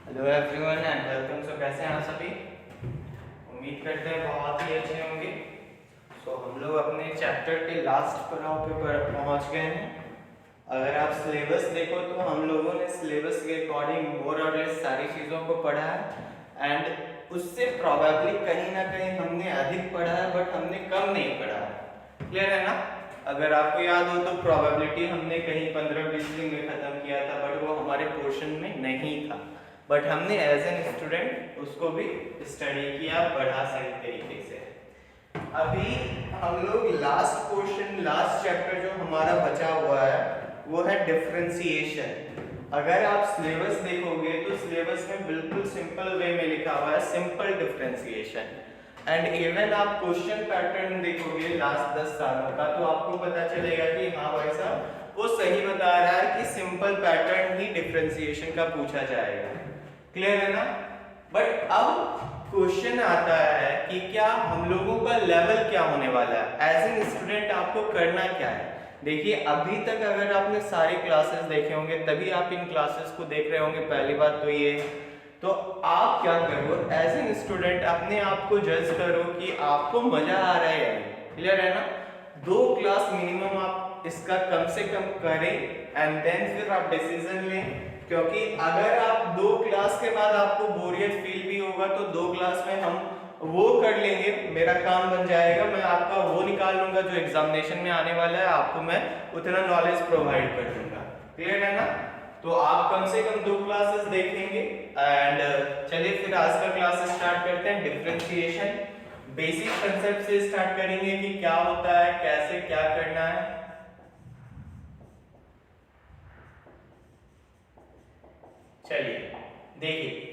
Hello everyone and welcome. So कैसे हैं आप सभी? उम्मीद करते हैं बहुत ही अच्छे होंगे। सो हम लोग अपने चैप्टर के लास्ट पड़ाव पे पहुंच गए हैं। अगर आप सिलेबस देखो तो हम लोगों ने सिलेबस के अकॉर्डिंग मोर और लेस सारी चीज़ों को पढ़ा है एंड उससे प्रॉबेबली कहीं ना कहीं हमने अधिक पढ़ा है बट हमने कम नहीं पढ़ा है। क्लियर है ना? अगर आपको याद हो तो प्रोबेबिलिटी हमने कहीं 15-20 दिन में ख़त्म किया था बट वो हमारे पोर्शन में नहीं था, बट हमने एज एन स्टूडेंट उसको भी स्टडी किया, पढ़ा सही तरीके से। अभी हम लोग लास्ट पोर्शन, लास्ट चैप्टर जो हमारा बचा हुआ है वो है डिफरेंशिएशन। अगर आप सिलेबस देखोगे तो सिलेबस में बिल्कुल सिंपल वे में लिखा हुआ है सिंपल डिफरेंशिएशन एंड इवन आप क्वेश्चन पैटर्न देखोगे लास्ट 10 सालों का तो आपको पता चलेगा कि हाँ भाई साहब वो सही बता रहा है कि सिंपल पैटर्न ही डिफरेंशिएशन का पूछा जाएगा। क्लियर है ना? बट अब क्वेश्चन आता है कि क्या हम लोगों का लेवल क्या होने वाला है, एज एन स्टूडेंट आपको करना क्या है। देखिए अभी तक अगर आपने सारे क्लासेस देखे होंगे तभी आप इन क्लासेस को देख रहे होंगे, पहली बात तो ये। तो आप क्या करो एज एन स्टूडेंट, अपने आप को जज करो कि आपको मजा आ रहा है या नहीं। क्लियर है ना? 2 क्लास मिनिमम आप इसका कम से कम करें एंड देन फिर आप डिसीजन लें, क्योंकि अगर आप 2 क्लास के बाद आपको बोरियत फील भी होगा तो 2 क्लास में हम वो कर लेंगे, मेरा काम बन जाएगा, मैं आपका वो निकाल लूंगा जो एग्जामिनेशन में आने वाला है, आपको मैं उतना नॉलेज प्रोवाइड कर दूंगा। क्लियर है ना? तो आप कम से कम 2 क्लासेस देखेंगे एंड चलिए फिर आज का क्लास स्टार्ट करते हैं। डिफरेंशिएशन बेसिक कंसेप्ट से स्टार्ट करेंगे कि क्या होता है, कैसे क्या करना है। चलिए देखिए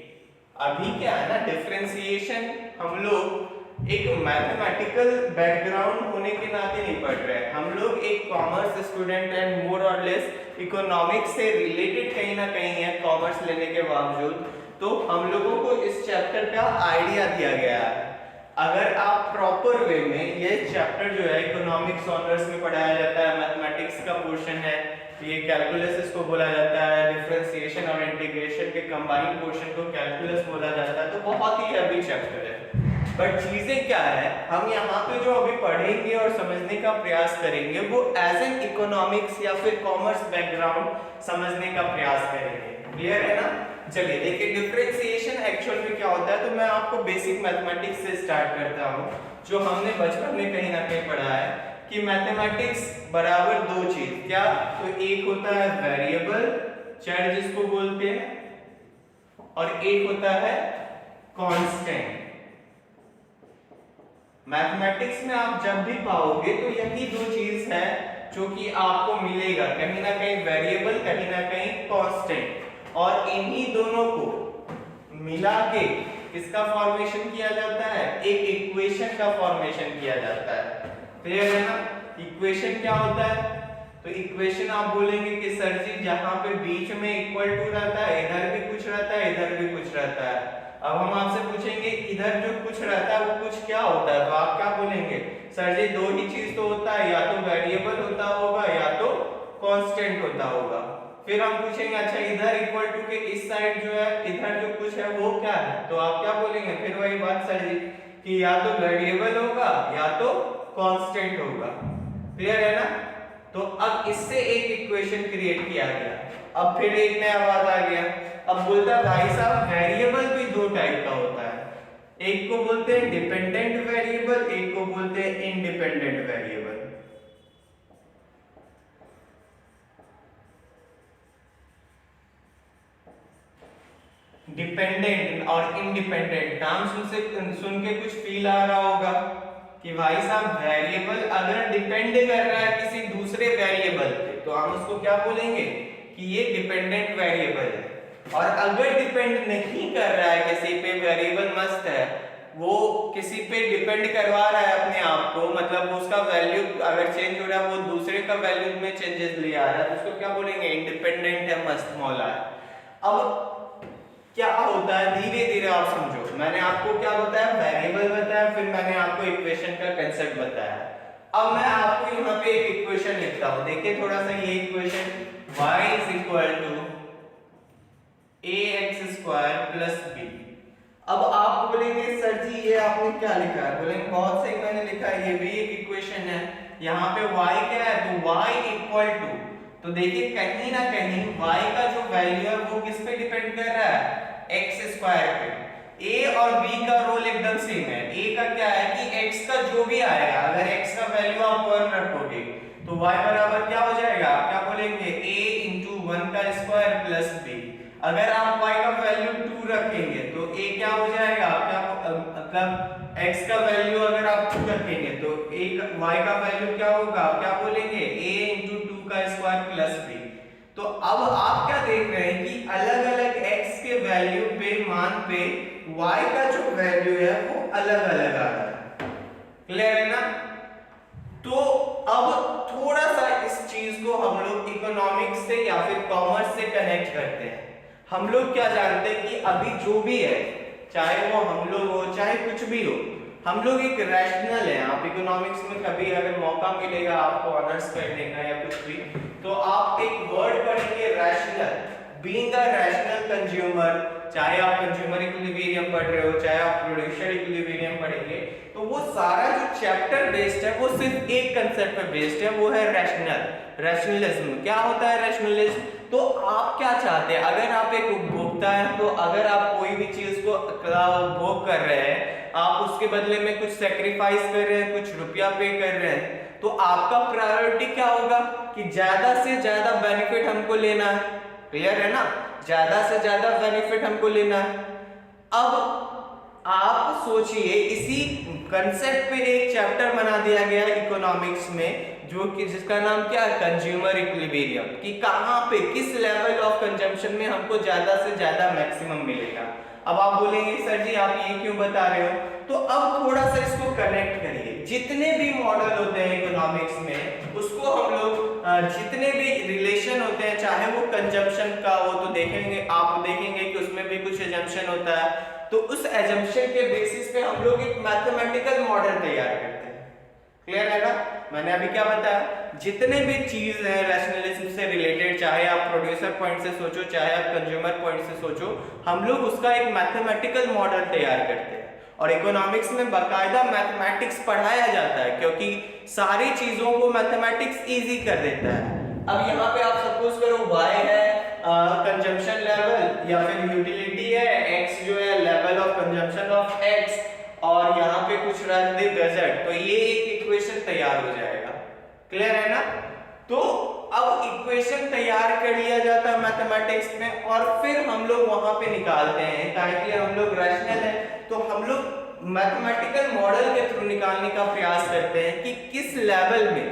अभी क्या है ना, डिफरेंशिएशन हम लोग एक मैथमेटिकल बैकग्राउंड होने के नाते नहीं पढ़ रहे हैं। हम लोग एक कॉमर्स स्टूडेंट एंड मोर और लेस इकोनॉमिक्स से रिलेटेड कहीं ना कहीं है कॉमर्स लेने के बावजूद, तो हम लोगों को इस चैप्टर का आइडिया दिया गया है। अगर आप प्रॉपर वे में, ये चैप्टर जो है इकोनॉमिक्स ऑनर्स में पढ़ाया जाता है, मैथमेटिक्स का पोर्शन है, ये कैलकुलस इसको बोला जाता है, डिफरेंशिएशन और इंटीग्रेशन के कंबाइंड पोर्शन को कैलकुलस बोला जाता है, तो बहुत ही हैवी चैप्टर है। बट चीजें क्या है, हम यहाँ पे जो अभी पढ़ेंगे और समझने का प्रयास करेंगे वो एज एन इकोनॉमिक्स या फिर कॉमर्स बैकग्राउंड समझने का प्रयास करेंगे। क्लियर है ना? चलिए देखिए डिफरेंशिएशन एक्चुअल में क्या होता है, तो मैं आपको बेसिक मैथमेटिक्स से स्टार्ट करता हूँ जो हमने बचपन में कहीं ना कहीं पढ़ा है कि मैथमेटिक्स बराबर 2 चीज, क्या तो एक होता है वेरिएबल चर जिसको बोलते हैं, और एक होता है कांस्टेंट। मैथमेटिक्स में आप जब भी पाओगे तो यही 2 चीज है जो कि आपको मिलेगा, कहीं ना कहीं वेरिएबल कहीं ना कहीं कांस्टेंट, और इन्हीं दोनों को मिला के किसका फॉर्मेशन किया जाता है, एक इक्वेशन का फॉर्मेशन किया जाता है। क्लियर है ना? इक्वेशन क्या होता है, तो इक्वेशन आप बोलेंगे कि सर जी जहां पे बीच में इक्वल टू रहता है, इधर भी कुछ रहता है इधर भी कुछ रहता है। अब हम आपसे पूछेंगे इधर जो कुछ रहता है वो कुछ क्या होता है, तो आप क्या बोलेंगे, सर जी 2 ही चीज तो होता है, या तो वेरिएबल होता होगा या तो कांस्टेंट होता होगा। फिर हम पूछेंगे अच्छा इधर इक्वल टू के इस साइड जो है इधर जो कुछ है वो क्या है, तो आप क्या बोलेंगे, फिर वही बात सर जी कि या तो वेरिएबल होगा या तो कांस्टेंट होगा। क्लियर है ना? तो अब इससे एक इक्वेशन क्रिएट किया गया। अब फिर एक नया बात आ गया, अब बोलता है भाई साहब वेरिएबल भी 2 टाइप का होता है, एक को बोलते हैं डिपेंडेंट वेरिएबल, एक को बोलते हैं इंडिपेंडेंट वेरिएबल। डिपेंडेंट और इंडिपेंडेंट नाम सुन के कुछ फील आ रहा होगा कि भाई साहब वेरिएबल अगर डिपेंड कर रहा है किसी दूसरे वेरिएबल पे तो हम उसको क्या बोलेंगे कि ये डिपेंडेंट वेरिएबल है, और अगर डिपेंड नहीं कर रहा है किसी पे, वेरिएबल मस्त है, वो किसी पे डिपेंड करवा रहा है अपने आप को, मतलब उसका वैल्यू अगर चेंज हो रहा है वो दूसरे का वैल्यू में चेंजेस ले आ रहा है, तो उसको क्या बोलेंगे, इंडिपेंडेंट है, मस्त मौला है। अब क्या होता है, धीरे धीरे आप समझो, मैंने आपको क्या बताया, वेरिएबल बताया, फिर मैंने आपको इक्वेशन का कांसेप्ट बताया। अब मैं आपको यहाँ पे एक इक्वेशन लिखता हूँ, देखिए थोड़ा सा ये equation y is equal to ax square plus B. अब आप बोलेंगे सर जी ये आपने क्या लिखा है, बोलेंगे बहुत सही मैंने लिखा है, ये भी एक इक्वेशन है। यहाँ पे y क्या है, तो y इक्वल टू, तो देखिए कहीं ना कहीं y का जो वैल्यू है वो किस पे डिपेंड कर रहा है, x स्क्वायर पे। a और b का रोल एकदम सेम है। a का क्या है कि x का जो भी आएगा, अगर x का वैल्यू आप 1 रखोगे तो y बराबर क्या हो जाएगा, आप क्या बोलेंगे, a into 1 का स्क्वायर प्लस b। अगर आप y का वैल्यू 2 रखेंगे तो a क्या हो जाएगा, क्या मतलब x का वैल्यू अगर आप 2 रखेंगे तो a y का वैल्यू क्या होगा, क्या बोलेंगे, a into 2 का स्क्वायर प्लस b। तो अब आप क्या देख रहे हैं कि अलग अलग x के वैल्यू पे, मान पे y का जो वैल्यू है वो अलग अलग आ रहा है। क्लियर है ना। तो अब थोड़ा सा इस चीज को हम लोग इकोनॉमिक्स से या फिर कॉमर्स से कनेक्ट करते हैं। हम लोग क्या जानते हैं कि अभी जो भी है, चाहे वो हम लोग हो चाहे कुछ भी हो, हम लोग एक रैशनल है। आप इकोनॉमिक्स में कभी अगर मौका मिलेगा आपको ऑनर्स करने का या कुछ भी, तो आप एक वर्ड पढ़ेंगे rational, being a rational consumer. चाहे आप कंज्यूमर इक्विलिब्रियम पढ़ रहे हो, चाहे आप प्रोड्यूसर इक्विलिब्रियम पढ़ेंगे, तो वो सारा जो चैप्टर बेस्ड है वो सिर्फ एक कंसेप्ट पे बेस्ड है, वो है रैशनल, रैशनलिज्म। क्या होता है रैशनलिज्म, तो आप क्या चाहते हैं, अगर आप एक उपभोक्ता हैं तो अगर आप कोई भी चीज को उपभोग कर रहे हैं, आप उसके बदले में कुछ सेक्रीफाइस कर रहे हैं, कुछ रुपया पे कर रहे हैं, तो आपका प्रायोरिटी क्या होगा कि ज्यादा से ज्यादा बेनिफिट हमको लेना है। क्लियर है ना, ज्यादा से ज्यादा बेनिफिट हमको लेना है। अब आप सोचिए, इसी कंसेप्ट पे एक चैप्टर बना दिया गया इकोनॉमिक्स में, जो कि जिसका नाम क्या है, कंज्यूमर इक्विलिब्रियम, कि कहां पे किस लेवल ऑफ कंजम्पशन में हमको ज्यादा से ज्यादा मैक्सिमम मिलेगा। अब आप बोलेंगे सर जी आप ये क्यों बता रहे हो, तो अब थोड़ा सा इसको कनेक्ट करिए। जितने भी मॉडल होते हैं इकोनॉमिक्स में, उसको हम लोग जितने भी रिलेशन होते हैं, चाहे वो कंजम्पशन का हो, तो देखेंगे, आप देखेंगे कि उसमें भी कुछ एजम्पशन होता है, तो उस एजम्पशन के बेसिस पे हम लोग एक मैथमेटिकल मॉडल तैयार करते हैं। क्लियर है ना, मैंने अभी क्या बताया, जितने भी चीज है रैशनलिज्म से रिलेटेड, चाहे आप प्रोड्यूसर पॉइंट से सोचो, चाहे आप कंज्यूमर पॉइंट से सोचो, हम लोग उसका एक मैथमेटिकल मॉडल तैयार करते हैं। और इकोनॉमिक्स में बाकायदा मैथमेटिक्स पढ़ाया जाता है, क्योंकि सारी चीजों को मैथमेटिक्स इजी कर देता है। अब यहाँ पे आप सपोज करो y है कंजम्पशन लेवल या फिर यूटिलिटी है, x जो है level of consumption of x, और यहाँ पे कुछ रख दे z, तो ये एक इक्वेशन तैयार हो जाएगा। क्लियर है ना। तो अब इक्वेशन तैयार कर लिया जाता है मैथमेटिक्स में, और फिर हम लोग वहां पे निकालते हैं, ताकि हम लोग रैशनल है तो हम लोग मैथमेटिकल मॉडल के थ्रू निकालने का प्रयास करते हैं कि किस लेवल में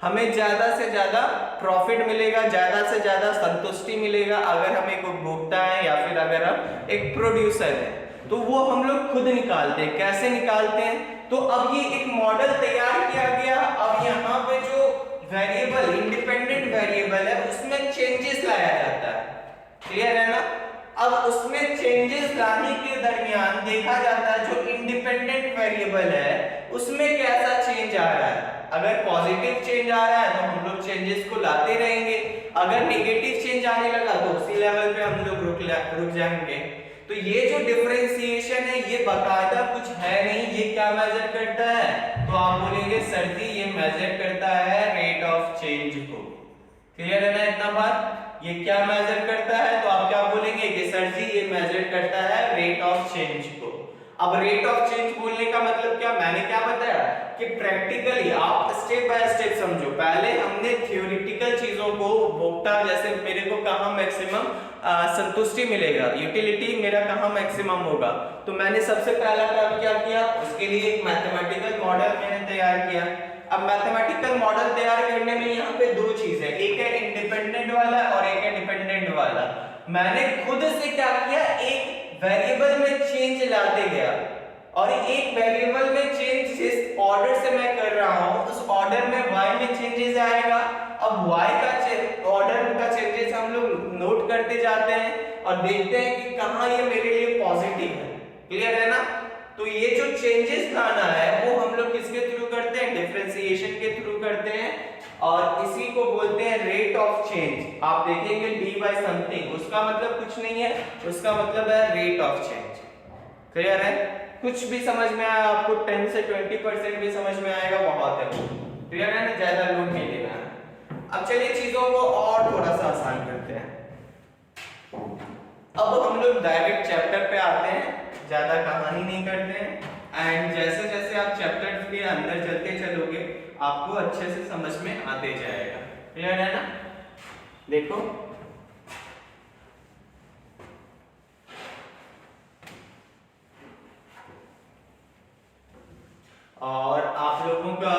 हमें ज्यादा से ज्यादा प्रॉफिट मिलेगा, ज्यादा से ज्यादा संतुष्टि मिलेगा, अगर हम एक उपभोक्ता है या फिर अगर हम एक प्रोड्यूसर है, तो वो हम लोग खुद निकालते हैं। कैसे निकालते हैं, तो अब ये एक मॉडल तैयार किया गया। अब यहाँ पे जो वेरिएबल, इंडिपेंडेंट वेरिएबल है, उसमें चेंजेस लाया जाता है। क्लियर है ना। अब उसमें चेंजेस लाने के दरमियान देखा जाता है जो इंडिपेंडेंट वेरिएबल है उसमें कैसा चेंज आ रहा है। अगर पॉजिटिव चेंज आ रहा है तो हम लोग चेंजेस को लाते रहेंगे, अगर नेगेटिव चेंज आने लगा तो उसी लेवल पे हम लोग रुक जाएंगे। तो ये जो डिफरेंशिएशन है ये बाकायदा कुछ है नहीं, ये क्या मेजर करता है, तो आप बोलेंगे सर जी ये मेजर करता है रेट ऑफ चेंज को। क्लियर है ना इतना बात, ये क्या मेजर करता है, तो आप क्या बोलेंगे कि सर जी ये मेजर करता है रेट ऑफ चेंज को। अब रेट ऑफ चेंज बोलने का मतलब क्या, मैंने क्या बताया कि प्रैक्टिकली आप स्टेप बाय स्टेप समझो। पहले हमने थ्योरेटिकल चीजों को, उपभोक्ता जैसे मेरे को कहां मैक्सिमम संतुष्टि मिलेगा, यूटिलिटी मेरा कहां मैक्सिमम होगा, तो मैंने सबसे पहला काम क्या किया, उसके लिए एक मैथमेटिकल मॉडल मैंने तैयार किया। अब मैथमेटिकल मॉडल तैयार करने में यहाँ पे दो चीज है, एक है इंडिपेंडेंट वाला और एक है डिपेंडेंट वाला। मैंने खुद से क्या किया, एक वेरिएबल में चेंज लाते गया, और एक वेरिएबल में चेंज जिस ऑर्डर से मैं कर रहा हूं उस ऑर्डर में y में चेंजेस आएगा। अब y का ऑर्डर का चेंजेस हम लोग नोट करते जाते हैं और देखते हैं कि कहां ये मेरे लिए पॉजिटिव है। क्लियर है ना। तो ये जो चेंजेस लाना है वो हम लोग किसके थ्रू करते हैं, डिफरेंशिएशन के थ्रू करते हैं। और इसी को बोलते हैं रेट ऑफ चेंज। आप देखेंगे डी बाई समथिंग, उसका मतलब कुछ नहीं है, उसका मतलब है रेट ऑफ चेंज। क्लियर है? कुछ भी समझ में आया आपको? 10 से 20% भी समझ में आएगा, बहुत है। क्लियर है ना? ज्यादा लोड नहीं लेना है। अब चलिए चीजों को और थोड़ा सा आसान करते हैं। अब हम लोग डायरेक्ट चैप्टर पे आते हैं, ज्यादा कहानी नहीं करते हैं। एंड जैसे जैसे आप चैप्टर के अंदर चलते चलोगे आपको अच्छे से समझ में आते जाएगा। क्लियर है ना? देखो और आप लोगों का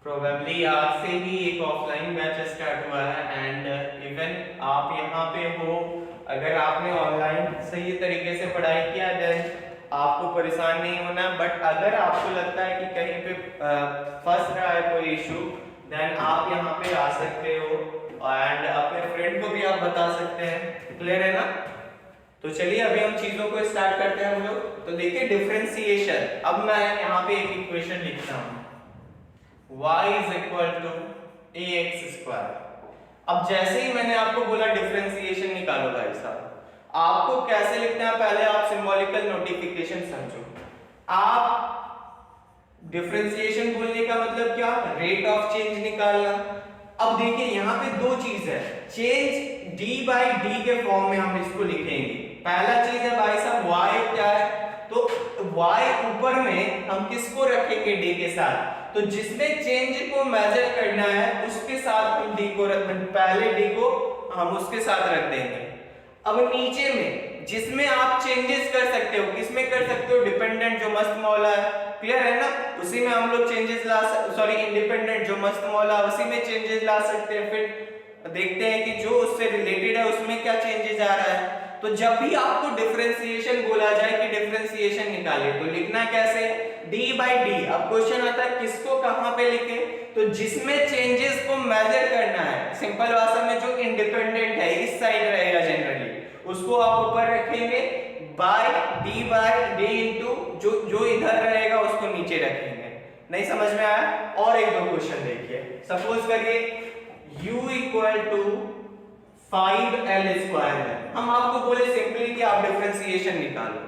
प्रोबेबली आज से ही एक ऑफलाइन बैच स्टार्ट हुआ है एंड इवन आप यहाँ पे हो, अगर आपने ऑनलाइन सही तरीके से पढ़ाई किया देन आपको परेशान नहीं होना। बट अगर आपको लगता है कि कहीं पे फंस रहा है कोई इशू, देन आप यहाँ पे आ सकते हो एंड अपने फ्रेंड को भी आप बता सकते हैं। क्लियर है ना? तो चलिए अभी हम चीजों को स्टार्ट करते हैं हम लोग। तो देखिए डिफरेंशिएशन। अब मैं यहाँ पे एक इक्वेशन लिखता हूँ, y is equal to ax square। अब जैसे ही मैंने आपको बोला डिफरेंशिएशन निकालो भाई साहब, आपको कैसे लिखते हैं पहले आप सिंबॉलिकल नोटिफिकेशन समझो। आप डिफरेंशिएशन बोलने का मतलब क्या? रेट ऑफ चेंज निकालना। अब देखिए यहाँ पे दो चीज है, चेंज d बाई डी के फॉर्म में हम इसको लिखेंगे। पहला चीज है भाई साहब y क्या है, तो y ऊपर में हम किसको रखेंगे? d के साथ। तो जिसमें चेंज को मेजर करना है उसके साथ हम d को पहले d को हम उसके साथ रख देंगे। अब नीचे में जिसमें आप चेंजेस कर सकते हो, किसमें कर सकते हो? डिपेंडेंट जो मस्त मौला है। क्लियर है ना? उसी में हम लोग चेंजेस ला सॉरी इंडिपेंडेंट जो मस्त मौला उसी में चेंजेस ला सकते हैं। फिर देखते हैं कि जो उससे रिलेटेड है उसमें क्या चेंजेस आ रहा है। तो जब भी आपको डिफरेंशिएशन बोला जाए कि डिफरेंशिएशन निकालिए, तो लिखना कैसे? d by D. अब क्वेश्चन आता है किसको कहां पे लिखे, तो जिसमें चेंजेस को मेजर करना है, सिंपल भाषा में जो इंडिपेंडेंट है इस साइड रहेगा जनरली, उसको आप ऊपर रखेंगे by d by d into जो इधर रहेगा उसको नीचे रखेंगे। नहीं समझ में आया? और एक दो क्वेश्चन देखिए। सपोज करिए u equal to 5l square है, हम आपको बोले सिंपली कि आप डिफरेंशिएशन निकालो,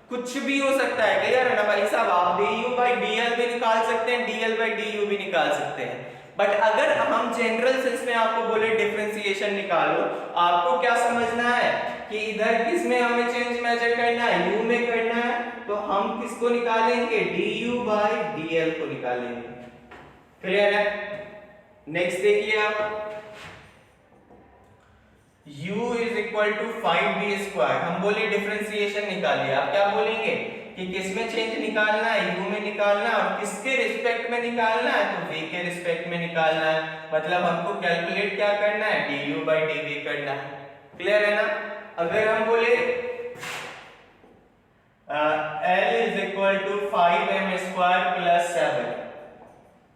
कुछ भी हो सकता है। क्लियर है ना भाई साहब? आप du बाई dl भी निकाल सकते हैं, dl बाई du भी निकाल सकते हैं। बट अगर हम जनरल सेंस में आपको बोले डिफरेंशिएशन निकालो, आपको क्या समझना है कि इधर किस में हमें चेंज मेजर करना है? u में करना है। तो हम किसको निकालेंगे? du बाई dl को निकालेंगे। क्लियर है? नेक्स्ट देखिए आप, u is equal to 5b square. हम बोले डिफरेंशिएशन निकालिए, आप क्या बोलेंगे कि किसमें चेंज निकालना है? u में निकालना है। और किसके रिस्पेक्ट में निकालना है? तो v के रिस्पेक्ट में निकालना है। मतलब हमको कैलकुलेट क्या करना है? du बाई dv करना है। क्लियर है ना? अगर हम बोले l is equal to 5m square plus 7,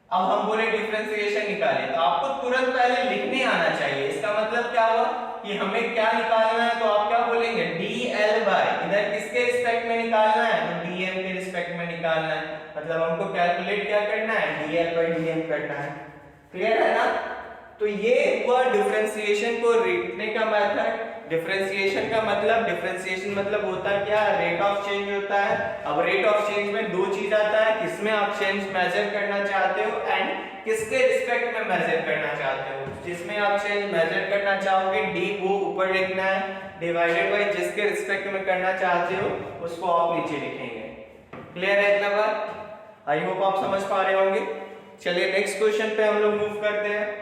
अब हम बोले डिफरेंशिएशन निकालिए, तो आपको तुरंत पहले लिखने आना चाहिए। इसका मतलब क्या हुआ कि हमें क्या निकालना है? तो आप क्या बोलेंगे? dl बाय, इधर किसके रिस्पेक्ट में निकालना है? तो dm के रिस्पेक्ट में निकालना है। मतलब हमको कैलकुलेट क्या करना है? dl बाय dm करना है। क्लियर है ना? तो ये हुआ डिफरेंशिएशन को लिखने का मेथड। डिफरेंशिएशन का मतलब, डिफरेंशिएशन मतलब होता है क्या? रेट ऑफ चेंज होता है। अब रेट ऑफ चेंज में दो चीज आता है, किसमें आप चेंज मेजर करना चाहते हो एंड किसके रिस्पेक्ट में मेजर करना चाहते हो। जिसमें आप चेंज मेजर करना चाहोगे d को ऊपर लिखना है, डिवाइडेड बाय जिसके रिस्पेक्ट में करना चाहते हो उसको आप नीचे लिखेंगे। क्लियर है इतना बात? आई होप आप समझ पा रहे होंगे। चलिए नेक्स्ट क्वेश्चन पे हम लोग मूव करते हैं।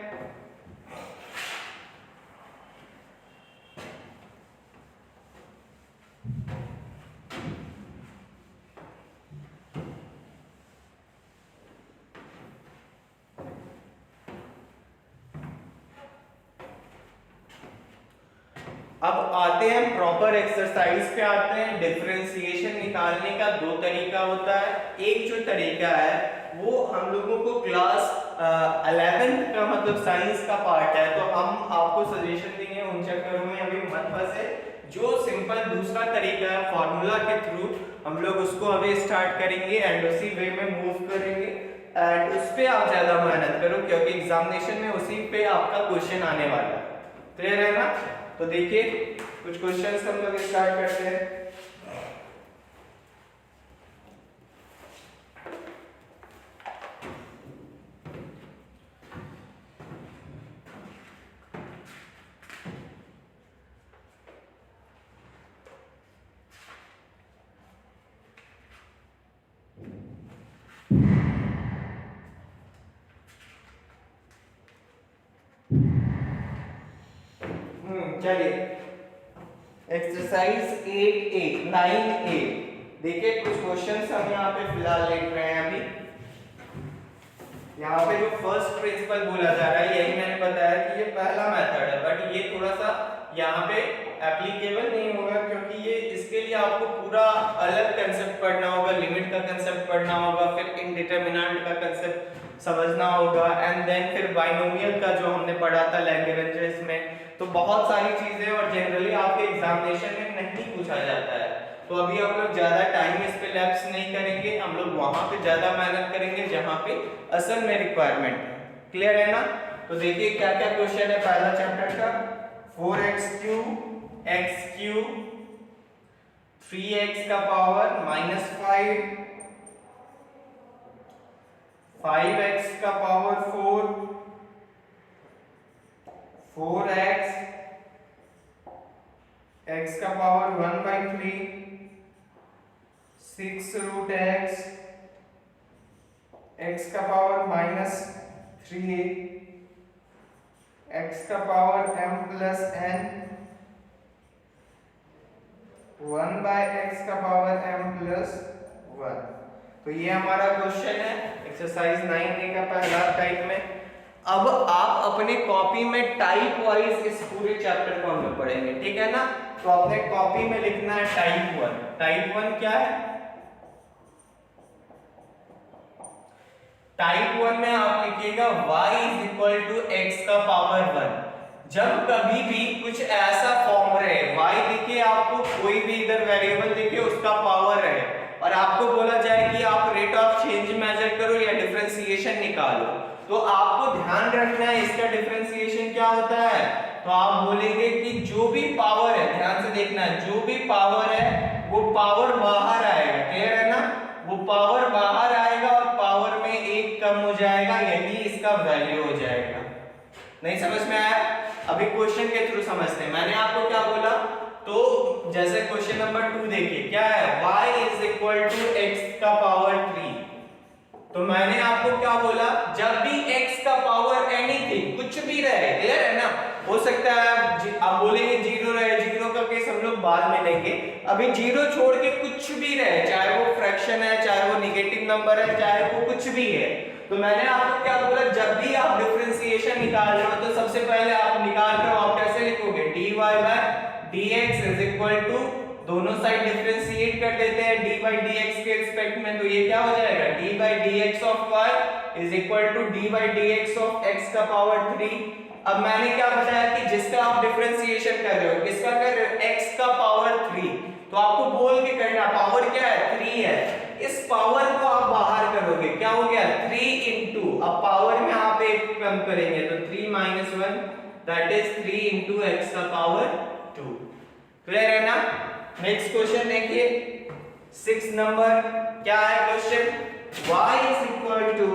अब आते हैं प्रॉपर एक्सरसाइज पे आते हैं। डिफरेंशिएशन निकालने का दो तरीका होता है। एक जो तरीका है वो हम लोगों को क्लास 11th का मतलब साइंस का पार्ट है, तो हम आपको सजेशन देंगे उन चक्करों में अभी मत फंसे। जो सिंपल दूसरा तरीका है फॉर्मूला के थ्रू, हम लोग उसको अभी स्टार्ट करेंगे एंड उसी वे में मूव करेंगे। एंड उस पे आप ज्यादा मेहनत करो क्योंकि एग्जामिनेशन में उसी पे आपका क्वेश्चन आने वाला है। क्लियर है ना? तो देखिए कुछ क्वेश्चंस हम लोग स्टार्ट करते हैं। चलिए एक्सरसाइज 8A 9A देखिए कुछ क्वेश्चंस हम यहाँ पे फिलहाल लिख रहे हैं। अभी यहाँ पे जो फर्स्ट प्रिंसिपल बोला जा रहा है यही मैंने बताया कि ये पहला मेथड है, बट ये थोड़ा सा यहाँ पे एप्लीकेबल नहीं होगा क्योंकि ये इसके लिए आपको पूरा अलग कंसेप्ट पढ़ना होगा, लिमिट का कंसेप्ट पढ़ना होगा, फिर इंडिटरमिनेंट का कंसेप्ट समझना होगा, एंड देन फिर बाइनोमियल का जो हमने पढ़ा था लैग्रेंजेस में। तो बहुत सारी चीजें और जनरली आपके एग्जामिनेशन में नहीं पूछा जाता है। तो अभी हम लोग ज्यादा टाइम इस पे लैप्स नहीं करेंगे, हम लोग वहां पे ज्यादा मेहनत करेंगे जहां पे असल में रिक्वायरमेंट है। क्लियर है ना? तो देखिए क्या क्या क्वेश्चन है पहला चैप्टर का। 4x³ x³ 3x का पावर -5 5x का पावर 4 4x x का पावर 1/3 6√x x का पावर -3 x का पावर m+n 1/x का पावर m+1। तो ये हमारा क्वेश्चन है एक्सरसाइज 9A का पहला टाइप में। अब आप अपने कॉपी में टाइप वाइज इस पूरे चैप्टर को हम लोग पढ़ेंगे, ठीक है ना? तो अपने कॉपी में लिखना है टाइप 1। टाइप 1 क्या है? टाइप 1 में आप लिखिएगा y = x का पावर 1। जब कभी भी कुछ ऐसा फॉर्म रहे, y दिखे आपको, कोई भी इधर वेरिएबल दिखे उसका पावर है, और आपको बोला जाए कि आप रेट ऑफ चेंज मेजर करो या डिफरेंशिएशन निकालो, तो आपको ध्यान रखना है इसका डिफरेंशिएशन क्या होता है। तो आप बोलेंगे कि जो भी पावर है, ध्यान से देखना है, जो भी पावर है वो पावर बाहर आएगा। क्लियर है ना? वो पावर बाहर आएगा और पावर में एक कम हो जाएगा, यही इसका वैल्यू हो जाएगा। नहीं समझ में आया? अभी क्वेश्चन के थ्रू समझते हैं। मैंने आपको क्या बोला, तो जैसे क्वेश्चन नंबर 2 देखिए क्या है, y = x का पावर 3। तो मैंने आपको क्या बोला, जब भी x का पावर एनीथिंग कुछ भी रहे, क्लियर है ना? हो सकता है आप बोलेंगे 0 रहे, 0 का केस हम लोग बाद में लेंगे। अभी 0 छोड़ के कुछ भी रहे, चाहे वो फ्रैक्शन है, चाहे वो नेगेटिव नंबर है, चाहे वो कुछ भी है, तो मैंने आपको क्या बोला, जब भी आप डिफरेंशिएशन निकाल रहे हो तो सबसे पहले आप निकाल रहे हो, आप कैसे लिखोगे, dy/dx = दोनों साइड डिफरेंशिएट कर देते हैं d/dx के रिस्पेक्ट में, तो ये क्या हो जाएगा, d/dx of y = d/dx of x का पावर 3। अब मैंने क्या बताया कि जिसका आप डिफरेंशिएशन कर रहे हो, किसका कर रहे हो, x का पावर 3, तो आपको बोल के करना, पावर क्या है, 3 है, इस पावर को आप बाहर करोगे, क्या हो गया, 3 into, अब पावर में आप एक कम करेंगे तो 3 - 1 दैट इज 3 into x का पावर 2। क्लियर है ना? नेक्स्ट क्वेश्चन देखिए 6 नंबर, क्या है क्वेश्चन, y =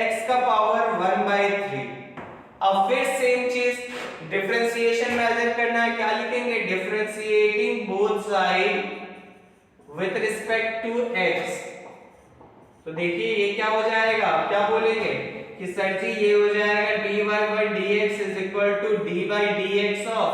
x का पावर 1/3। अब फिर सेम चीज, डिफरेंशिएशन मेजर करना है, क्या लिखेंगे, differentiating both side with respect to x। तो देखिए ये क्या हो जाएगा, आप क्या बोलेंगे कि सर जी ये हो जाएगा dy/dx = d/dx of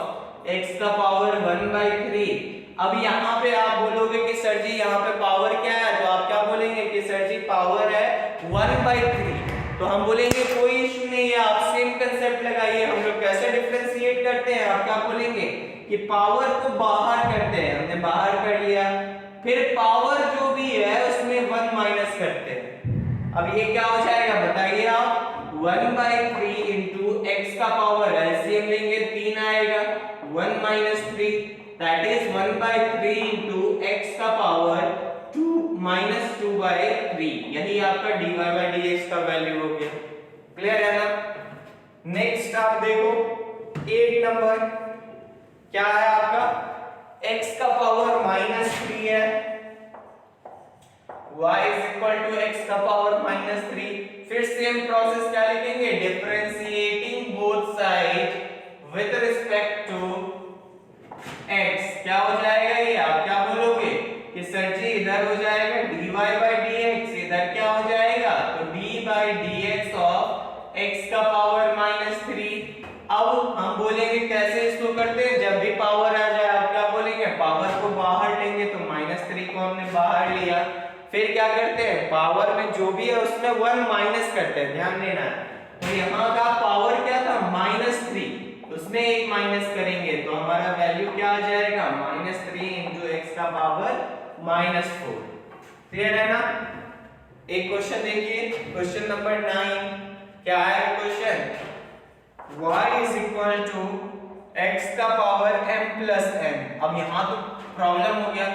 x का पावर 1/3। अब यहाँ पे आप बोलोगे कि सर जी यहाँ पे पावर क्या है, तो आप क्या बोलेंगे कि सर जी पावर है 1/3। तो हम बोलेंगे कोई इशू नहीं है, आप सेम कंसेप्ट लगाइए। हम लोग कैसे डिफरेंशिएट करते हैं, आप क्या बोलेंगे कि पावर को बाहर करते हैं, हमने बाहर कर लिया, फिर पावर जो भी है उसमें 1 माइनस करते हैं। अब ये क्या हो जाएगा बताइए आप, 1/3 into x का पावर, एलसीएम लेंगे 3 आएगा, 1 - 3 दैट इज 1/3 into x का पावर 2 - 2/3, यही आपका dy आप देखो 8 नंबर क्या है आपका, x का पावर -3 है, y is equal to x का पावर -3। फिर सेम प्रोसेस क्या लिखेंगे, differentiating both side with respect to x। क्या हो जाएगा ये, आप क्या बोलोगे कि सर जी इधर हो जाएगा dy by dx, इधर क्या हो जाएगा तो d by dx of x का पावर -3। अब हम बोलेंगे कैसे इसको करते हैं, जब भी पावर आ जाए आप क्या बोलेंगे, पावर को बाहर लेंगे, तो -3 को हमने बाहर लिया, फिर क्या करते हैं पावर में जो भी है उसमें 1 माइनस करते हैं, ध्यान देना है। तो यहाँ का पावर क्या था -3, उसमें 1 माइनस करेंगे तो हमारा वैल्यू क्या आ जाएगा -3 इंटू x का पावर -4। क्लियर है ना। एक क्वेश्चन देखिए, क्वेश्चन नंबर 9 क्या है question, y is equal to x का पावर m+n। अब यहाँ तो प्रॉब्लम हो गया,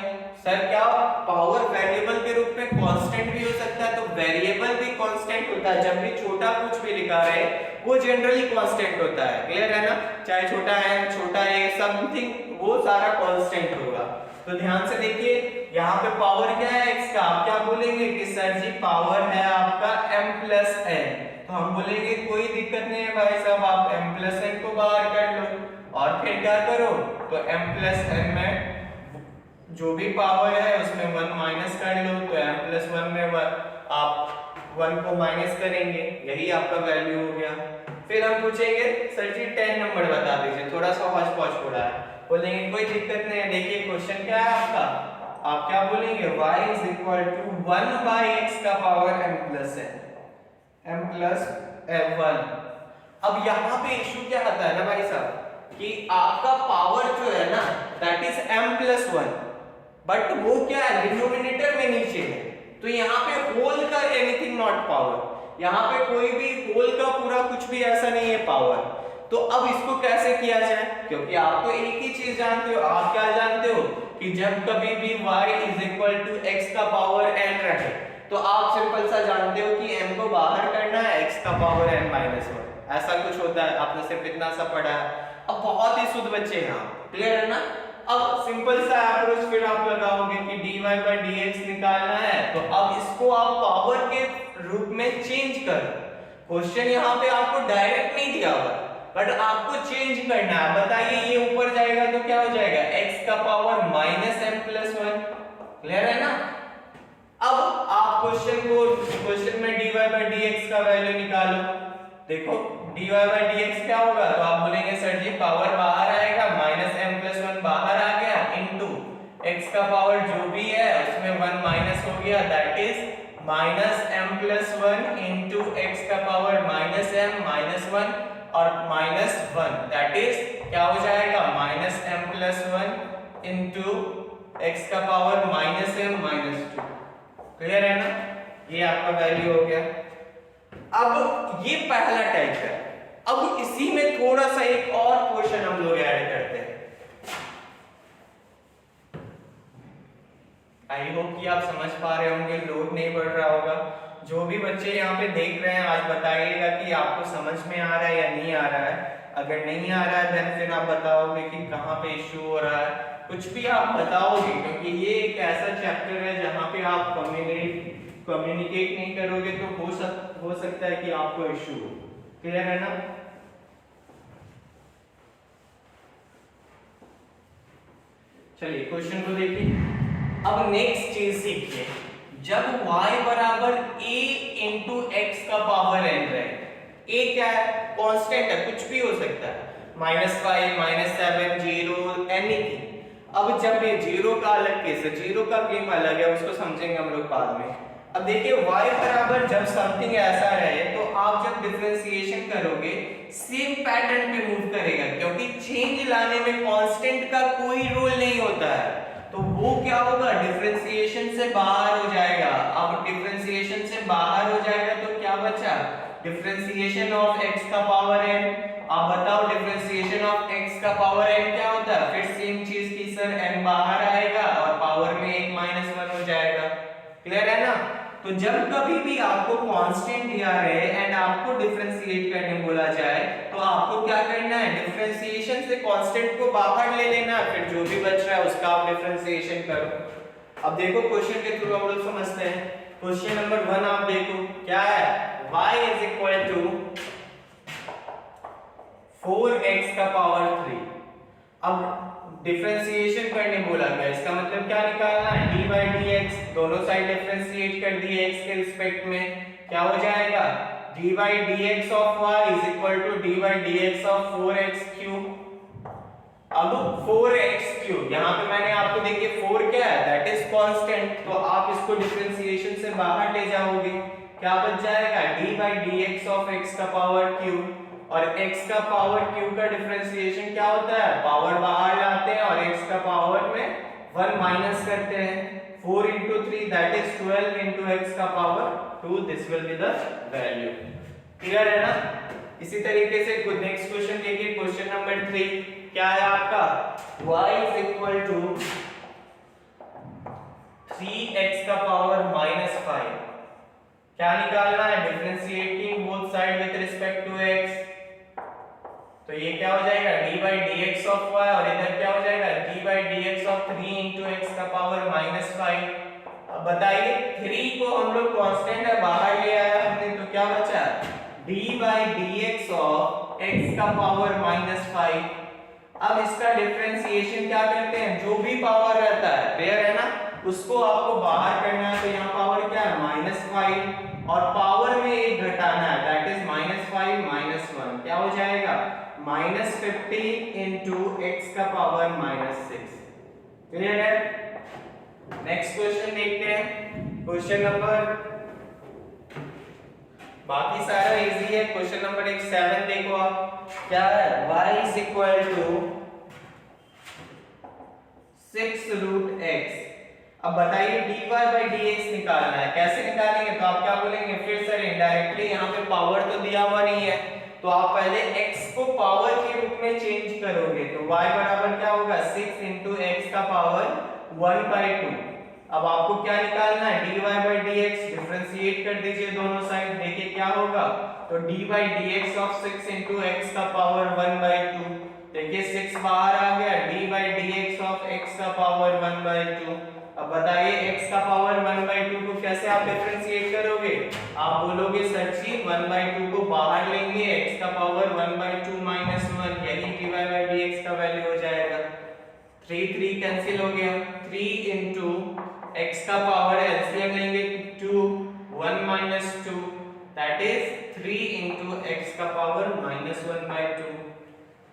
सर क्या पावर वेरिएबल के रूप में कांस्टेंट भी हो सकता है, तो वेरिएबल भी कांस्टेंट होता है, जब भी छोटा कुछ भी लिखा रहे वो जनरली कांस्टेंट होता है। क्लियर है ना, चाहे छोटा m छोटा a समथिंग वो सारा कांस्टेंट होगा। तो ध्यान से देखिए यहाँ पे पावर क्या है x का, आप क्या बोलेंगे कि सर जी पावर है आपका m+n, तो हम बोलेंगे कोई दिक्कत नहीं है भाई साहब, आप m+n को बाहर कर लो और फिर क्या करो तो m+n में जो भी पावर है उसमें 1 माइनस कर लो, तो m+1 में आप 1 को माइनस करेंगे, यही आपका वैल्यू हो गया। फिर हम पूछेंगे सर जी 10 नंबर बता दीजिए, थोड़ा सा हौच पौच हो रहा है, बोलेंगे कोई दिक्कत नहीं है। देखिए क्वेश्चन क्या है आपका, आप क्या बोलेंगे y is equal to 1 by x का पावर m+1। अब यहाँ पे इशू क्या आता है ना भाई साहब कि आपका पावर जो है ना दैट इज m+1, बट वो क्या है डिनोमिनेटर में नीचे है, तो यहाँ पे होल का एनीथिंग नॉट पावर, यहाँ पे कोई भी होल का पूरा कुछ भी ऐसा नहीं है पावर। तो अब इसको कैसे किया जाए, क्योंकि आप तो एक ही चीज जानते हो, आप क्या जानते हो कि जब कभी भी y is equal to x का पावर n रहे तो आप सिंपल सा जानते हो कि m को बाहर करना है, x का पावर n-1, ऐसा कुछ होता है, आपने सिर्फ इतना सा पढ़ा है। अब बहुत ही शुद्ध बच्चे हैं आप, क्लियर है ना। अब सिंपल सा अप्रोच फिर आप लगाओगे कि dy by dx निकालना है, तो अब इसको आप पावर के रूप में चेंज करो। क्वेश्चन यहाँ पे आपको डायरेक्ट नहीं दिया हुआ, बट आपको चेंज करना है। बताइए ये ऊपर जाएगा तो क्या हो जाएगा x का पावर -m+1, क्लियर है ना। अब आप क्वेश्चन में dy by dx का वैल्यू निकालो, देखो dy by dx क्या होगा, तो आप बोलेंगे सर जी पावर बाहर आएगा, -m+1 बाहर आ गया इंटू x का पावर जो भी है उसमें 1 माइनस हो गया, that is -m+1 into x का पावर -m-1 और -1, दैट इज क्या हो जाएगा -m+1 इंटू x का पावर -m-2। क्लियर है ना, ये आपका वैल्यू हो गया। अब ये पहला टाइप है, अब इसी में थोड़ा सा एक और क्वेश्चन हम लोग ऐड करते हैं। आई होप कि आप समझ पा रहे होंगे, लोड नहीं बढ़ रहा होगा। जो भी बच्चे यहाँ पे देख रहे हैं आज बताइएगा कि आपको समझ में आ रहा है या नहीं आ रहा है। अगर नहीं आ रहा है देन फिर आप बताओगे कि कहाँ पे इश्यू हो रहा है, कुछ भी आप बताओगे, क्योंकि ये एक ऐसा चैप्टर है जहाँ पे आप कम्युनिकेट नहीं करोगे तो हो सकता है कि आपको इश्यू हो। क्लियर है ना। चलिए क्वेश्चन को देखिए। अब नेक्स्ट चीज सीखिए, जब y बराबर a इंटू एक्स का पावर n रहे, a क्या है कांस्टेंट है, कुछ भी हो सकता है, -5 -7 0 एनीथिंग। अब जब ये जीरो का अलग केस है, जीरो का गेम अलग है, उसको समझेंगे हम लोग बाद में। अब देखिए y बराबर जब समथिंग ऐसा रहे तो आप जब डिफरेंशिएशन करोगे सेम पैटर्न पे मूव करेगा, क्योंकि चेंज लाने में कांस्टेंट का कोई रोल नहीं होता है, तो वो क्या होगा डिफरेंशिएशन से बाहर हो जाएगा। अब डिफरेंशिएशन से बाहर हो जाएगा तो क्या बचा, डिफरेंशिएशन ऑफ x का पावर n। आप बताओ डिफरेंशिएशन ऑफ x का पावर n क्या होता है, फिर सेम चीज की सर n बाहर आएगा और पावर में 1 -1 हो जाएगा। क्लियर है ना। तो जब कभी भी आपको कांस्टेंट दिया रहे एंड आपको डिफरेंशिएट करने बोला जाए तो आपको क्या करना है, डिफरेंशिएशन से कांस्टेंट को बाहर ले लेना, फिर जो भी बच रहा है उसका आप डिफरेंशिएशन करो। अब देखो क्वेश्चन के थ्रू हम लोग समझते हैं। क्वेश्चन नंबर 1 आप देखो क्या है, y is equal to 4x का पावर 3। अब डिफरेंशिएशन करने बोला गया, इसका मतलब क्या निकालना है, dy dx, दोनों साइड डिफरेंशिएट कर दिए x के रिस्पेक्ट में, क्या हो जाएगा dy dx of y is equal to dy dx of 4x cube. अब 4x क्यूब यहां पे मैंने आपको देखिए 4 क्या है, दैट इज कांस्टेंट, तो आप इसको डिफरेंशिएशन से बाहर ले जाओगे, क्या बच जाएगा dy dx ऑफ x का पावर क्यूब, और x का पावर क्यूब का डिफरेंशिएशन क्या होता है, पावर बाहर लाते हैं और x का पावर में 1 माइनस करते हैं, 4 into 3 that is 12 into x का power 2, this will be the value। Clear है ना। इसी तरीके से नेक्स्ट क्वेश्चन देखिए, क्वेश्चन नंबर 3 क्या है आपका, y is equal to 3x का पावर -5। क्या निकालना है, differentiating both side with respect to x, तो ये क्या हो जाएगा dy dx ऑफ y, और इधर क्या हो जाएगा dy dx of 3 into x का पावर -5। अब बताइए 3 को हम लोग कांस्टेंट है बाहर ले आया हमने, तो क्या बचा dy dx ऑफ x का पावर -5। अब इसका डिफरेंशिएशन क्या करते हैं, जो भी पावर रहता है पेयर है ना, उसको आपको बाहर करना है, तो यहाँ पावर क्या है -5 और पावर में एक घटाना है, दैट इज -5 -1, क्या हो जाएगा -15 into x का पावर -6। क्लियर है। नेक्स्ट क्वेश्चन देखते हैं, क्वेश्चन नंबर, बाकी सारा इजी है, क्वेश्चन नंबर 7 देखो आप क्या है, y is equal to 6 root x। अब बताइए dy by dx निकालना है, कैसे निकालेंगे, तो आप क्या बोलेंगे, फिर सर इनडायरेक्टली यहाँ पे पावर तो दिया हुआ नहीं है, तो आप पहले x को पावर के रूप में चेंज करोगे, तो y बराबर क्या होगा 6 into x का पावर 1/2। अब आपको क्या निकालना है, dy by dx, डिफरेंशिएट कर दीजिए दोनों साइड, देखिए क्या होगा, तो dy dx of 6 into x का पावर 1/2, देखिए 6 बाहर आ गया, dy dx ऑफ x का पावर 1/2। अब बताइए x का पावर 1/2 को कैसे आप डिफरेंशिएट करोगे, आप बोलोगे सर जी 1/2 को बाहर लेंगे, x का पावर 1/2 -1, यही dy by dx का वैल्यू हो जाएगा। 3 कैंसिल हो गया, 3 into x का पावर एलसीएम लेंगे 2, 1 - 2, दैट इज 3 into x का पावर -1/2।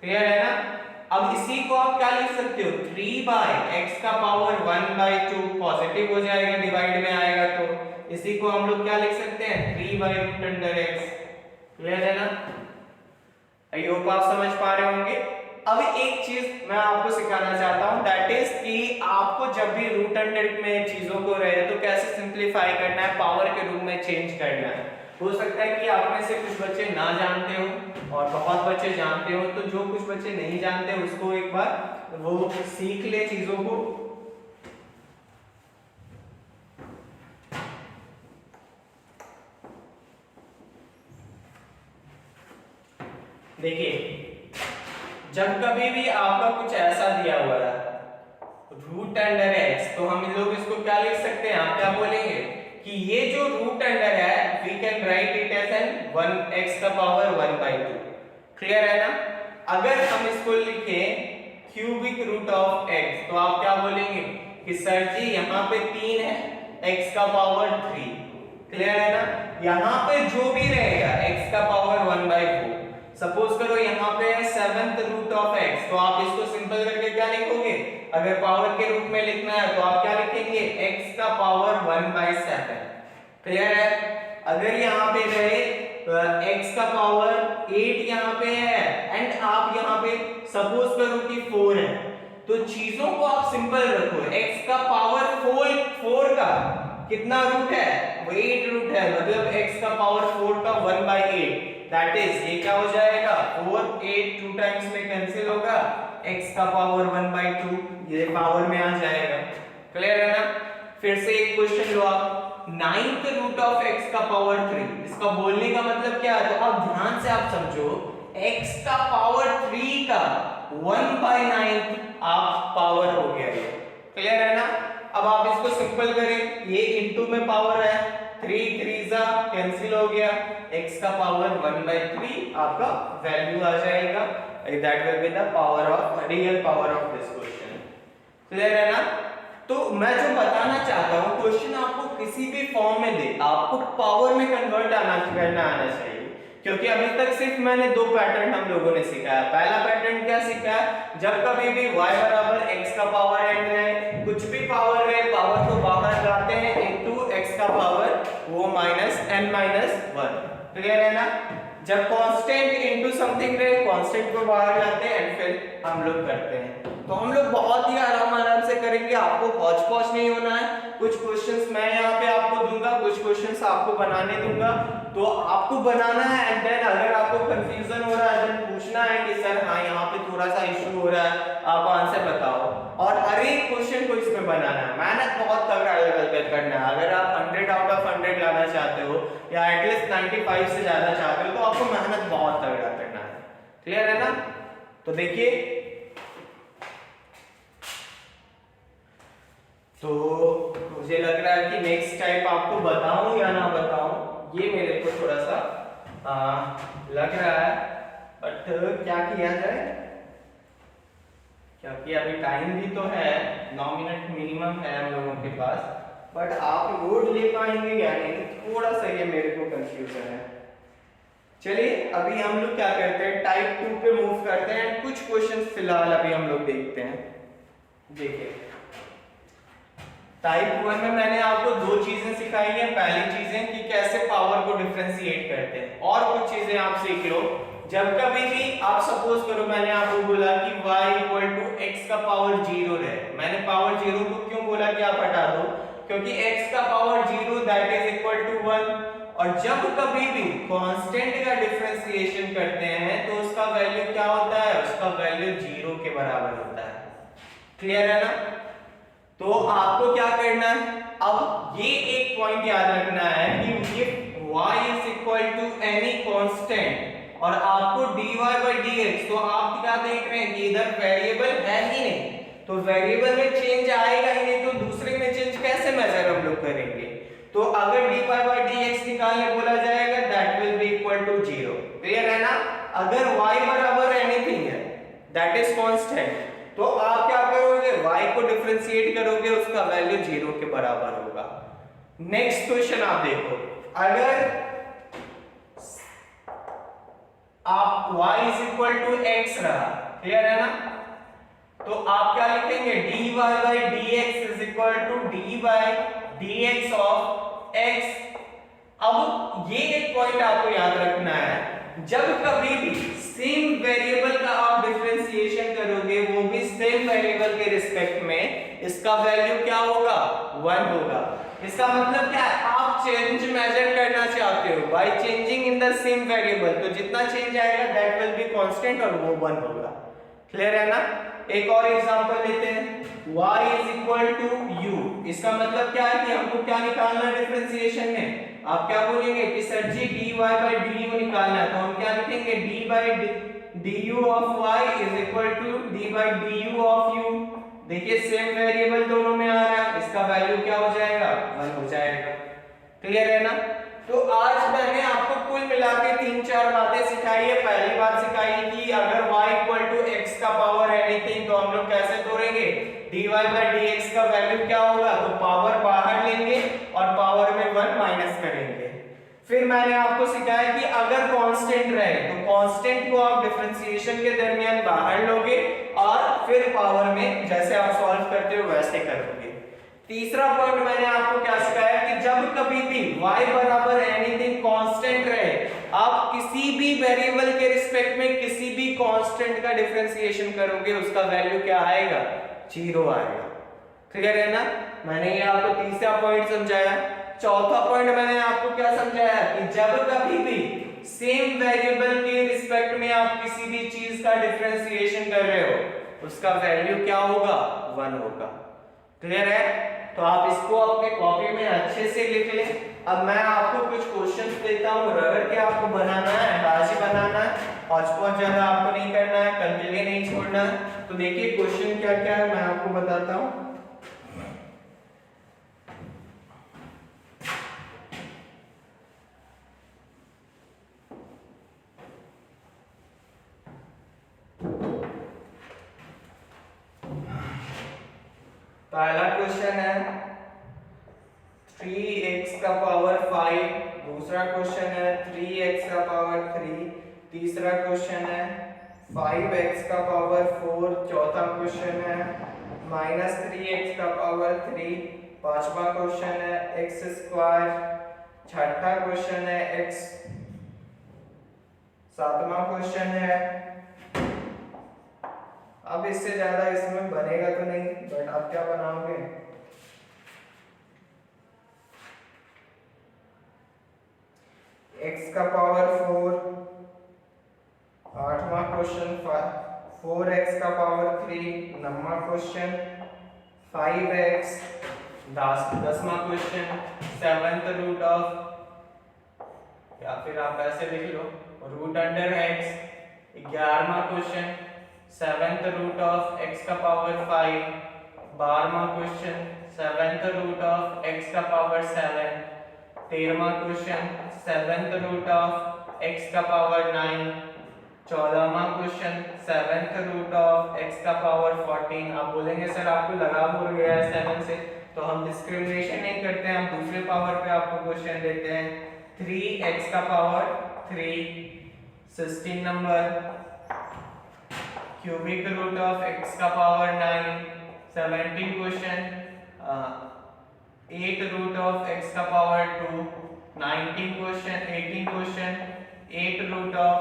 क्लियर है ना। अब इसी को आप क्या लिख सकते हो, 3 by x का पावर 1/2, पॉजिटिव हो जाएगा डिवाइड में आएगा, तो इसी को हम लोग क्या लिख सकते हैं 3 by root under x। Clear है ना, आई होप आप समझ पा रहे होंगे। अब एक चीज मैं आपको सिखाना चाहता हूं, दैट इज कि आपको जब भी रूट अंडर में चीजों को रहे तो कैसे सिंप्लीफाई करना है, पावर के रूप में चेंज करना है। हो सकता है कि आप में से कुछ बच्चे ना जानते हो और बहुत बच्चे जानते हो, तो जो कुछ बच्चे नहीं जानते उसको एक बार वो सीख ले चीजों को। देखिए जब कभी भी आपका कुछ ऐसा दिया हुआ है रूट अंडर x, तो हम लोग इसको क्या लिख सकते हैं, आप क्या बोलेंगे कि ये जो रूट अंडर है we can write it as an 1x का पावर 1/2। क्लियर है ना। अगर हम इसको लिखें क्यूबिक रूट ऑफ x, तो आप क्या बोलेंगे कि सर जी यहाँ पे 3 है, x का पावर 3। क्लियर है ना। यहाँ पे जो भी रहेगा x का पावर 1/4, सपोज करो यहाँ पे है 7th रूट ऑफ x, तो आप इसको सिंपल करके क्या लिखोगे, अगर पावर के रूप में लिखना है तो आप क्या लिखेंगे x का पावर 1/7। क्लियर है। अगर यहाँ पे रहे x का पावर 8 यहाँ पे है एंड आप यहाँ पे सपोज करो कि 4 है, तो चीजों को आप सिंपल रखो, x का पावर 4 का कितना रूट है, वो 8 रूट है, मतलब x का पावर 4 का 1/8, दैट इज ये क्या हो जाएगा 4, 8 2 टाइम्स में कैंसिल होगा, x का पावर 1/2 ये पावर में आ जाएगा। क्लियर है ना। फिर से एक क्वेश्चन लो आप, नाइन्थ रूट ऑफ x का पावर 3। इसका बोलने का मतलब क्या है, तो अब ध्यान से आप समझो, x का पावर 3 का 1/9 आप पावर हो गया ये। क्लियर है ना? अब आप इसको सिंपल करें, ये इनटू में पावर है, 3 3 जा कैंसिल हो गया, x का पावर 1/3 आपका वैल्यू आ जाएगा। That will be the power of real power of this question. Clear है ना? तो मैं जो बताना चाहता हूं, क्वेश्चन आपको किसी भी फॉर्म में दे, आपको पावर में कन्वर्ट करना आना चाहिए। क्योंकि अभी तक सिर्फ मैंने दो पैटर्न हम लोगों ने सीखा है। पहला पैटर्न क्या सीखा है, जब कभी भी y बराबर x का पावर n है, कुछ भी पावर रहे, पावर को बाहर लाते हैं इनटू x का पावर वो -n-1। क्लियर है ना? जब कांस्टेंट इनटू समथिंग रहे, कांस्टेंट को बाहर लाते हैं एंड फिर हम लोग करते हैं। तो हम लोग बहुत ही आराम से करेंगे, आपको पहुंच नहीं होना है। कुछ क्वेश्चंस मैं यहाँ पे आपको दूंगा, कुछ क्वेश्चंस आपको बनाने दूंगा, तो आपको बनाना है एंड देन अगर आपको कंफ्यूजन हो रहा है देन पूछना है कि सर हाँ यहाँ पे थोड़ा सा इशू हो रहा है, आप आंसर बताओ। और हर एक क्वेश्चन को इसमें बनाना है, मेहनत बहुत तगड़ा करना है। अगर आप 100 आउट ऑफ 100 लाना चाहते हो या एटलीस्ट 95 से ज्यादा चाहते हो, तो आपको मेहनत बहुत तगड़ा करना है। क्लियर है ना? तो देखिए, तो मुझे लग रहा है कि नेक्स्ट टाइप आपको बताऊं या ना बताऊं, ये मेरे को थोड़ा सा लग रहा है, बट क्या किया जाए, क्योंकि अभी टाइम भी तो है, 9 मिनट मिनिमम है हम लोगों के पास, बट आप लोड ले पाएंगे या नहीं, थोड़ा सा ये मेरे को कंफ्यूजन है। चलिए अभी हम लोग क्या करते हैं, टाइप 2 पे मूव करते हैं। कुछ क्वेश्चंस फिलहाल अभी हम लोग देखते हैं। देखिए टाइप 1 में मैंने आपको दो चीजें सिखाई हैं। पहली चीजें कि कैसे पावर को डिफरेंशिएट करते हैं, और कुछ चीजें आप सीख लो। जब कभी भी आप सपोज करो, मैंने आपको बोला कि y = x का पावर 0 रहे, मैंने पावर 0 को क्यों बोला कि आप हटा दो, क्योंकि x का power 0 that is equal to 1। और जब कभी भी कांस्टेंट का डिफरेंशिएशन करते हैं तो उसका वैल्यू क्या होता है, उसका वैल्यू 0 के बराबर होता है। क्लियर है ना? तो आपको क्या करना है, अब ये एक पॉइंट याद रखना है कि ये y is equal to any constant और आपको dy/dx, तो आप क्या देख रहे हैं कि इधर वेरिएबल है ही नहीं, तो वेरिएबल में चेंज आएगा ही नहीं, तो दूसरे में चेंज कैसे मेजर हम लोग करेंगे। तो अगर dy/dx निकालने बोला जाएगा that will be equal to 0। Clear है ना? अगर y बराबर एनीथिंग है दैट इज कांस्टेंट, तो आप क्या करोगे, y को डिफरेंशिएट करोगे, उसका वैल्यू 0 के बराबर होगा। नेक्स्ट क्वेश्चन आप देखो, अगर आप y = x रहा, क्लियर है ना, तो आप क्या लिखेंगे, dy/dx = d/dx ऑफ x। अब ये एक पॉइंट आपको याद रखना है, जब कभी भी सेम वेरिएबल का आप डिफरेंशिएशन करोगे, वो भी सेम वेरिएबल के रिस्पेक्ट में, इसका वैल्यू क्या होगा, 1 होगा। इसका मतलब क्या है, आप चेंज मेजर करना चाहते हो by changing in the same variable, तो जितना चेंज आएगा दैट विल बी कांस्टेंट और वो 1 होगा। क्लियर है ना? एक और एग्जांपल लेते हैं, y = u। इसका मतलब क्या है कि हमको क्या निकालना है डिफरेंशिएशन में, आप क्या बोलेंगे कि सर जी dy/du निकालना है, तो हम क्या लिखेंगे, d/du of y = d/du of u। देखिए सेम वेरिएबल दोनों में आ रहा है, इसका वैल्यू क्या हो जाएगा, 1 हो जाएगा। क्लियर है ना? तो आज मैंने आपको कुल मिला के 3-4 बातें सिखाई है। पहली बात सिखाई कि अगर y = x का पावर एनीथिंग, तो हम लोग कैसे तोड़ेंगे, dy/dx का वैल्यू क्या होगा, तो पावर बाहर लेंगे और पावर में 1 माइनस करेंगे। फिर मैंने आपको सिखाया कि अगर कांस्टेंट रहे तो कांस्टेंट को आप डिफरेंशिएशन के दरमियान बाहर लोगे और फिर पावर में जैसे आप सॉल्व करते हो वैसे करोगे। तीसरा पॉइंट मैंने आपको क्या सिखाया कि जब कभी भी y बराबर एनीथिंग कांस्टेंट रहे, आप किसी भी वेरिएबल के रिस्पेक्ट में किसी भी कांस्टेंट का डिफरेंशिएशन करोगे, उसका वैल्यू क्या आएगा, 0 आएगा। क्लियर है ना? मैंने ये आपको तीसरा पॉइंट समझाया। चौथा पॉइंट मैंने आपको क्या समझाया कि जब कभी भी सेम वेरिएबल के रिस्पेक्ट में आप किसी भी चीज का डिफरेंशिएशन कर रहे हो, उसका वैल्यू क्या होगा, 1 होगा। क्लियर है? तो आप इसको अपने कॉपी में अच्छे से लिख लें। अब मैं आपको कुछ क्वेश्चंस देता हूँ, रगड़ के आपको बनाना है, आज ही बनाना है, हौच-पौच ज्यादा आपको नहीं करना है, कल के लिए नहीं छोड़ना है। तो देखिए क्वेश्चन क्या क्या है मैं आपको बताता हूँ। पहला क्वेश्चन है 3x का पावर 5, दूसरा क्वेश्चन है 3x का पावर 3, तीसरा क्वेश्चन है 5x का पावर 4, चौथा क्वेश्चन है -3x का पावर 3, पांचवा क्वेश्चन है x स्क्वायर, छठा क्वेश्चन है x, सातवां क्वेश्चन है, अब इससे ज्यादा इसमें बनेगा तो नहीं, बट आप क्या बनाओगे, x का पावर 4, आठवां क्वेश्चन 4x का पावर 3, नौवां क्वेश्चन 5x, दसवां क्वेश्चन 7th रूट ऑफ, या फिर आप ऐसे लिख लो रूट अंडर x, 11वां question 7th root of x का पावर 5, 12वां question 7th root of x का पावर 7, 13वां question 7th root of x का पावर 9, 14वां question 7th root of x का पावर 14। आप बोलेंगे सर आपको लगाव हो गया है 7 से, तो हम डिस्क्रिमिनेशन नहीं करते हैं, हम दूसरे पावर पे आपको क्वेश्चन देते हैं। 3x का power 3, 16 number, cubic root of x का power 9, 17 question 8 root of x का पावर 2, 18 क्वेश्चन 8 रूट ऑफ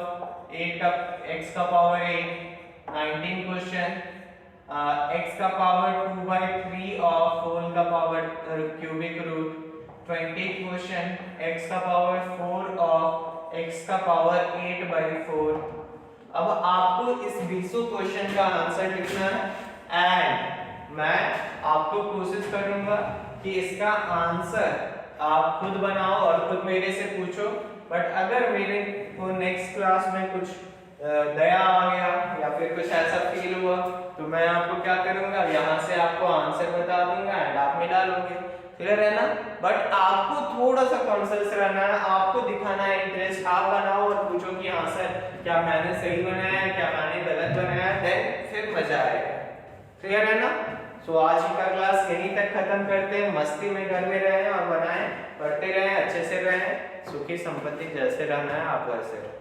8 का x का पावर 8, 19 क्वेश्चन x का पावर 2/3 ऑफ होल का power cubic root, 20 question x का पावर 4 ऑफ x का power 8/4। अब आपको इस 20 क्वेश्चन का आंसर लिखना है एंड मैं आपको कोशिश करूंगा कि इसका आंसर आप खुद बनाओ और खुद मेरे से पूछो। बट अगर मेरे को नेक्स्ट क्लास में कुछ दया आ गया या फिर कुछ ऐसा फील हुआ तो मैं आपको क्या करूंगा, यहाँ से आपको आंसर बता दूंगा एंड आप मिला लोगे। क्लियर है ना? बट आपको थोड़ा सा कॉन्शियस रहना है, आपको दिखाना है इंटरेस्ट, आप बनाओ और पूछो कि हाँ सर क्या मैंने सही बनाया है, क्या मैंने गलत बनाया है, देन फिर मजा आएगा। क्लियर है ना? सो आज का क्लास यहीं तक खत्म करते हैं। मस्ती में घर में रहें और बनाएं, पढ़ते रहें, अच्छे से रहें, सुखी संपत्ति जैसे रहना है आप वैसे रहो।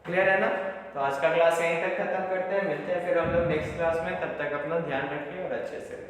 क्लियर है ना? तो आज का क्लास यहीं तक खत्म करते हैं, मिलते हैं फिर हम लोग नेक्स्ट क्लास में। तब तक अपना ध्यान रखिए और अच्छे से रहिए।